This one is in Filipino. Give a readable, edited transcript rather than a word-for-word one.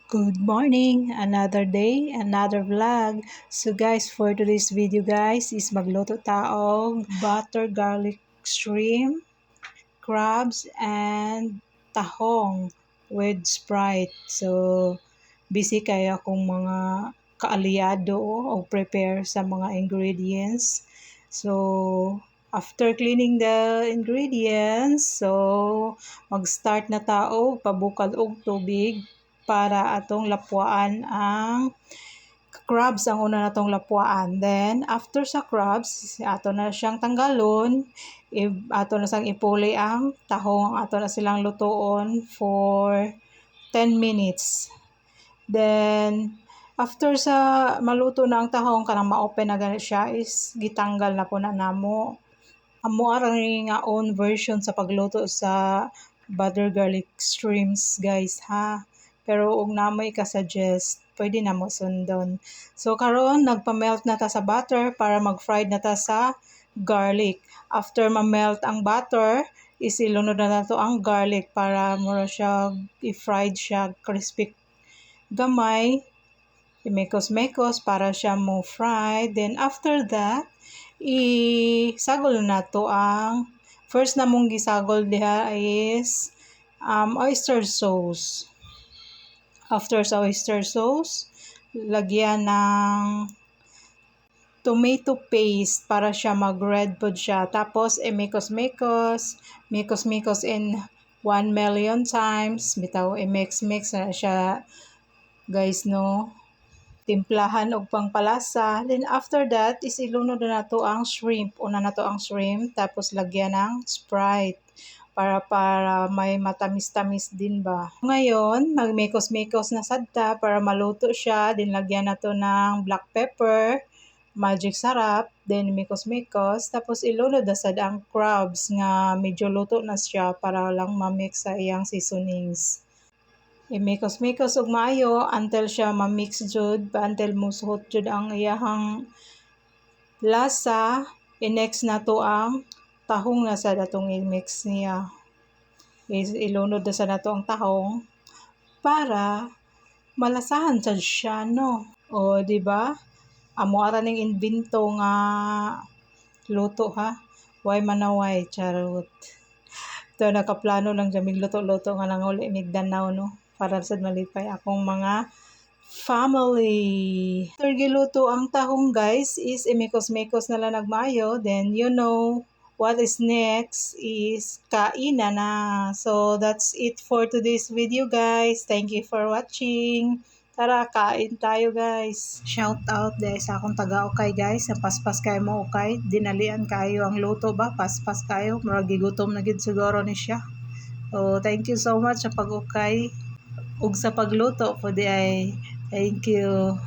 Good morning! Another day, another vlog. So guys, for today's video guys, is magluto taog butter garlic shrimp, crabs, and tahong with Sprite. So, busy kaya akong mga kaalyado o prepare sa mga ingredients. So, after cleaning the ingredients, so mag-start na tao pabukal og tubig para atong lapuan ang crabs ang una natong lapuan. Then, after sa crabs, ato na siyang tanggalon. Ato na sang ipuli ang tahong. Ato na silang lutoon for 10 minutes. Then, after sa maluto na ang tahong, kanang ma-open na ganit siya, is gitanggal na po na namo. Amo aring nga own version sa pagluto sa butter garlic shrimps, guys, ha. Pero ug namoy ka-suggest, pwede na mo sundon. So karon nagpa-melt na ta sa butter para mag-fried na ta sa garlic. After ma-melt ang butter, isilunod na nato ang garlic para mura siya i-fried siya crispy gamay. I-mekos-mekos para siya mo fry. Then after that, isagol na to ang first na mong gisagol diha is oyster sauce. After sa oyster sauce, lagyan ng tomato paste para siya mag-red po siya. Tapos, mekos-mekos in 1 million times. Bitaw, mix na siya, guys, no? Timplahan og pangpalasa. Then, after that, is ilunod na nato ang shrimp. Una na to ang shrimp, tapos lagyan ng Sprite para may matamis-tamis din ba. Ngayon, magmekos-mekos na sadta para maluto siya. Then, lagyan na to ng black pepper, magic sarap, then mekos-mekos. Tapos, ilunod na sad ang crabs nga medyo luto na siya para lang ma-mix sa iyang seasonings. I-mekos-mekos og maayo until siya ma-mix jud, until musuhot jud ang iyahang lasa. I-next na to ang tahong na sad atong i-mix niya. Ilunod na sa nato ang tahong para malasahan sad siya, no? O, di ba? Amo ara ning invento nga luto, ha? Why manaway, charot. Ito, nakaplano lang dyan, luto-luto nga nang uli migdanaw, no? Para sad malipay akong mga family. After giluto ang tahong, guys, is imekos-mekos na lang nagmayo. Then, what is next is kainan na. So, that's it for today's video, guys. Thank you for watching. Tara, kain tayo, guys. Shout out dahil sa akong taga-ukay, guys. Sa paspas kayo mo ukay. Dinalian kayo ang luto ba? Paspas kayo. Maragigutom na gid siguro ni siya. So, thank you so much sa pag-ukay. Ug sa pagluto po di ay thank you.